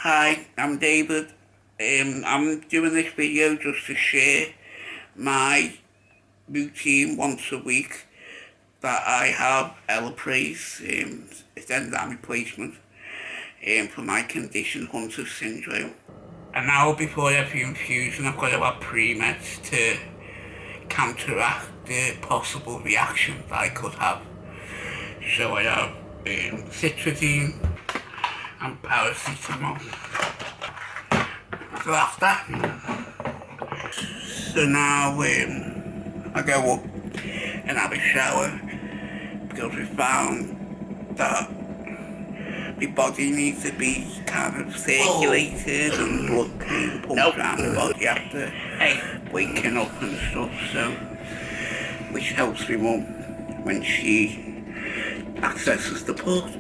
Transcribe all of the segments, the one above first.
Hi, I'm David. I'm doing this video just to share my routine once a week that I have Elaprase, it's enzyme replacement for my condition, Hunter syndrome. And now before every infusion I've got to have pre-meds to counteract the possible reaction that I could have. So I have citrazine and paracetamol. So after, so now I go up and have a shower because we found that my body needs to be kind of circulated and blood being pumped around the body after waking up and stuff, so which helps my mum when she accesses the port.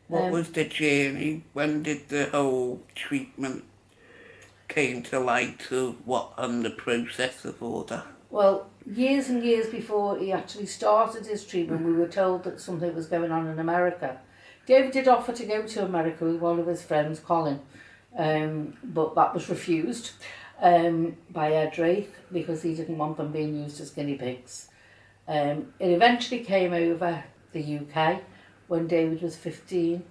What was the journey? When did the whole treatment came to light of what and the process of all that? Well, years and years before he actually started his treatment, we were told that something was going on in America. David did offer to go to America with one of his friends, Colin, but that was refused by Ed Drake because he didn't want them being used as guinea pigs. It eventually came over the UK when David was 15.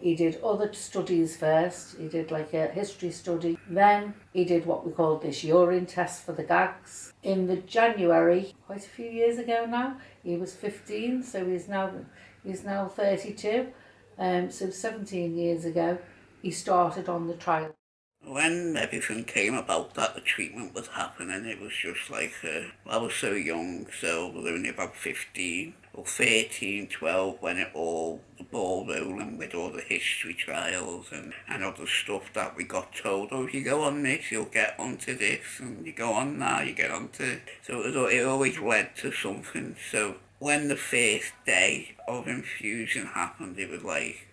He did other studies first. He did like a history study. Then he did what we called this urine test for the gags. In the January, quite a few years ago now, he was 15, so he's now 32. So 17 years ago, he started on the trial. When everything came about that the treatment was happening, it was just like, I was so young, so we were only about 15 or 13, 12 when the ball rolling with all the history trials and other stuff that we got told, oh, if you go on this, you'll get onto this, and you go on that, you get onto... So it always led to something. So when the first day of infusion happened, it was like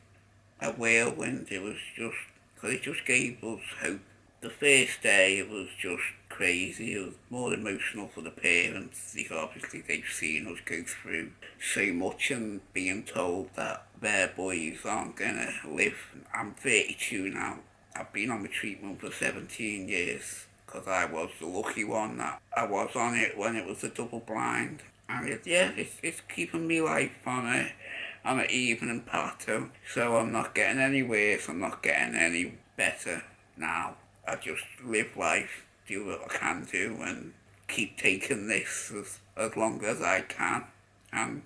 a whirlwind. It was just... because it just gave us hope. The first day it was just crazy. It was more emotional for the parents because obviously they've seen us go through so much and being told that their boys aren't gonna live. I'm 32 now. I've been on the treatment for 17 years because I was the lucky one that I was on it when it was a double blind. And it's keeping me life on an even plateau. So I'm not getting any worse, I'm not getting any better now. I just live life, do what I can do and keep taking this as long as I can and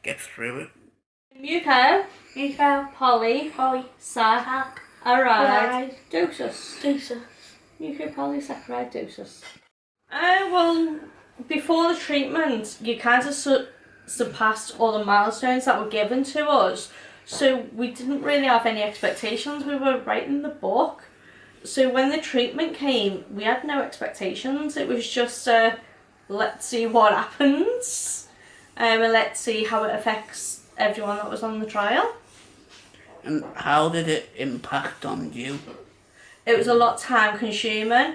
get through it. Muco, Polly, Sac, Aride, Dosas. Mucopolysaccharidose doses. Well, before the treatment, you kind of surpassed all the milestones that were given to us. So we didn't really have any expectations. We were writing the book. So when the treatment came, we had no expectations. It was just, let's see what happens. And let's see how it affects everyone that was on the trial. And how did it impact on you? It was a lot time consuming.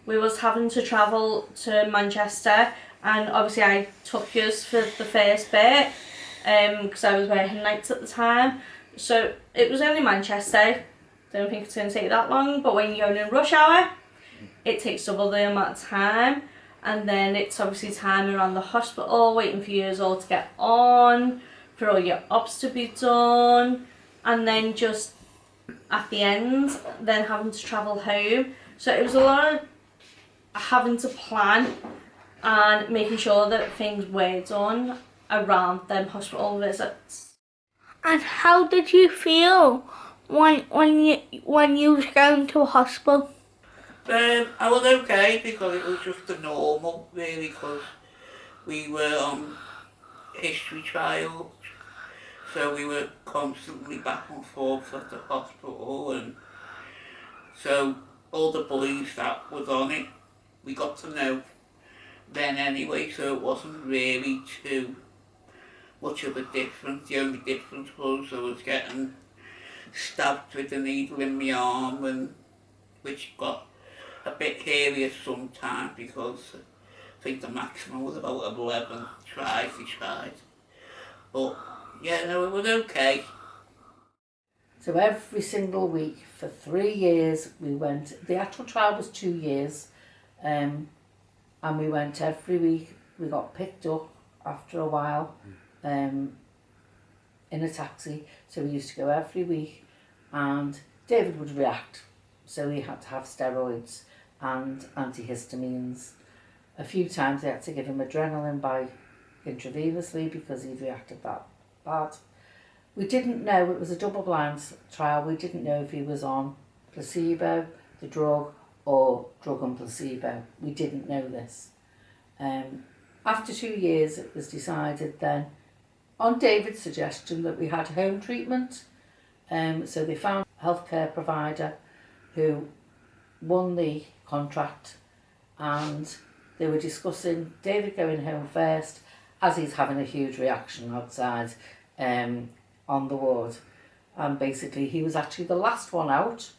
We was having to travel to Manchester, and obviously I took yours for the first bit because I was working nights at the time. So it was only Manchester. Don't think it's going to take that long, but when you're going in rush hour, it takes double the amount of time. And then it's obviously time around the hospital, waiting for you all to get on, for all your ops to be done, and then just at the end, then having to travel home. So it was a lot of having to plan and making sure that things were done around them hospital visits. And how did you feel when you was going to a hospital? I was okay because it was just the normal really, because we were on history trials, so we were constantly back and forth at the hospital, and so all the boys that was on it we got to know then anyway, so it wasn't really too much of a difference. The only difference was I was getting stabbed with a needle in my arm, and which got a bit hairier sometimes because I think the maximum was about 11 tries he tried. But yeah, no, it was okay. So every single week for 3 years we went. The actual trial was 2 years, and we went every week. We got picked up after a while in a taxi. So we used to go every week, and David would react. So he had to have steroids and antihistamines. A few times they had to give him adrenaline by intravenously because he'd reacted that bad. We didn't know, it was a double-blind trial, we didn't know if he was on placebo, the drug, or drug and placebo. We didn't know this. After 2 years it was decided then, on David's suggestion, that we had home treatment. So they found a healthcare provider who won the contract, and they were discussing David going home first as he's having a huge reaction outside on the ward. And basically he was actually the last one out.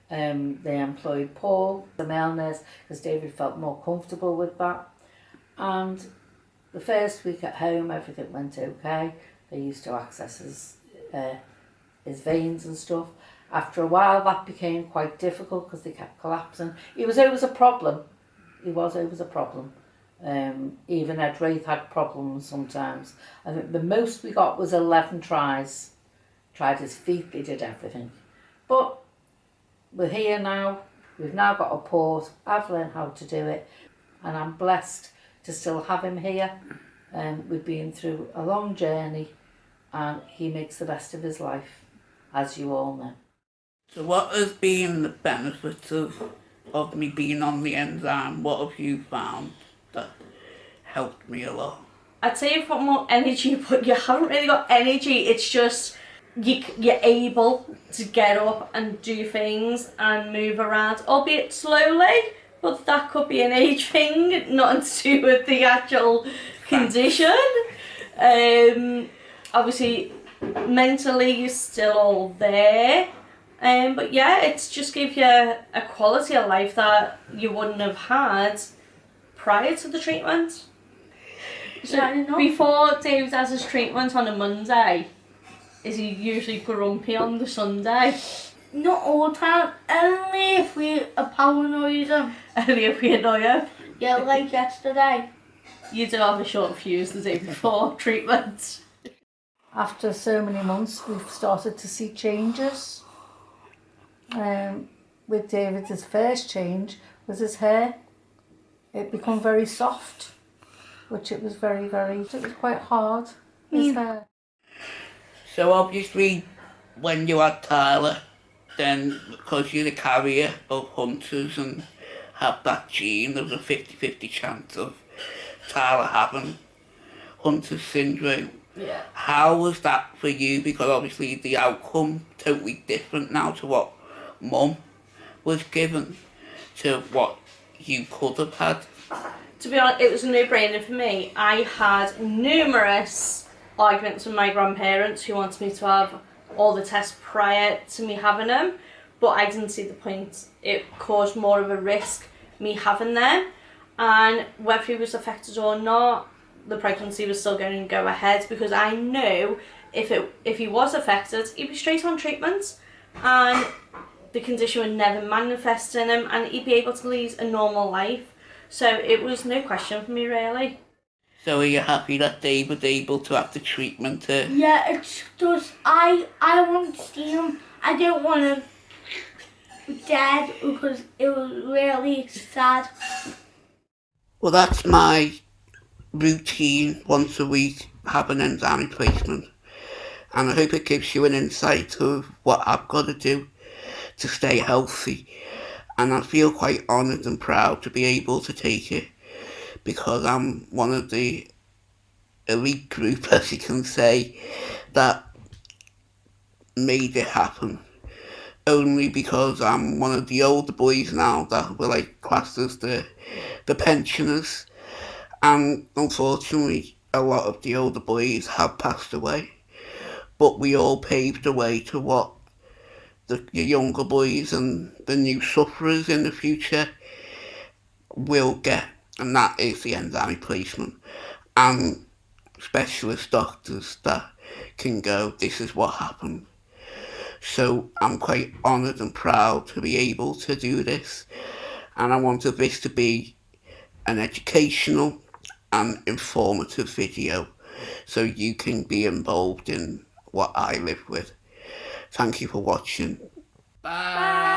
They employed Paul, the male nurse, because David felt more comfortable with that. And the first week at home everything went okay. They used to access his veins and stuff. After a while that became quite difficult because they kept collapsing. He was always a problem. Even Ed Wraith had problems sometimes. I think the most we got was 11 tries. Tried his feet, they did everything. But we're here now. We've now got a port. I've learned how to do it, and I'm blessed to still have him here. We've been through a long journey, and he makes the best of his life, as you all know. So what has been the benefits of me being on the enzyme? What have you found that helped me a lot? I'd say you've got more energy, but you haven't really got energy. It's just you're able to get up and do things and move around, albeit slowly, but that could be an age thing, nothing to do with the actual condition. Obviously, mentally you're still all there. But yeah, it's just give you a quality of life that you wouldn't have had prior to the treatment. So before David has his treatment on a Monday, is he usually grumpy on the Sunday? Not all the time, only if we are paranoid him. Only if we annoy him? Yeah, like yesterday. You do have a short fuse the day before treatment. After so many months we've started to see changes. With David, his first change was his hair. It became very soft, which it was it was quite hard, his hair. So obviously when you had Tyler, then because you're the carrier of hunters and have that gene, there was a 50-50 chance of Tyler having Hunter's syndrome. Yeah. How was that for you? Because obviously the outcome totally different now to what Mum was given to what you could have had. To be honest, it was a no-brainer for me. I had numerous arguments with my grandparents who wanted me to have all the tests prior to me having them, but I didn't see the point. It caused more of a risk me having them, and whether he was affected or not, the pregnancy was still going to go ahead because I knew if he was affected, he'd be straight on treatment and the condition would never manifest in him and he'd be able to lead a normal life. So it was no question for me, really. So are you happy that Dave was able to have the treatment? Yeah, it's just, I want to see him. I don't want him dead because it was really sad. Well, that's my routine once a week, have an enzyme replacement. And I hope it gives you an insight of what I've got to do to stay healthy. And I feel quite honoured and proud to be able to take it because I'm one of the elite group, as you can say, that made it happen. Only because I'm one of the older boys now that were like classed as the pensioners. And unfortunately, a lot of the older boys have passed away. But we all paved the way to what the younger boys and the new sufferers in the future will get. And that is the enzyme replacement. And specialist doctors that can go, this is what happened. So I'm quite honoured and proud to be able to do this. And I wanted this to be an educational and informative video so you can be involved in what I live with. Thank you for watching. Bye.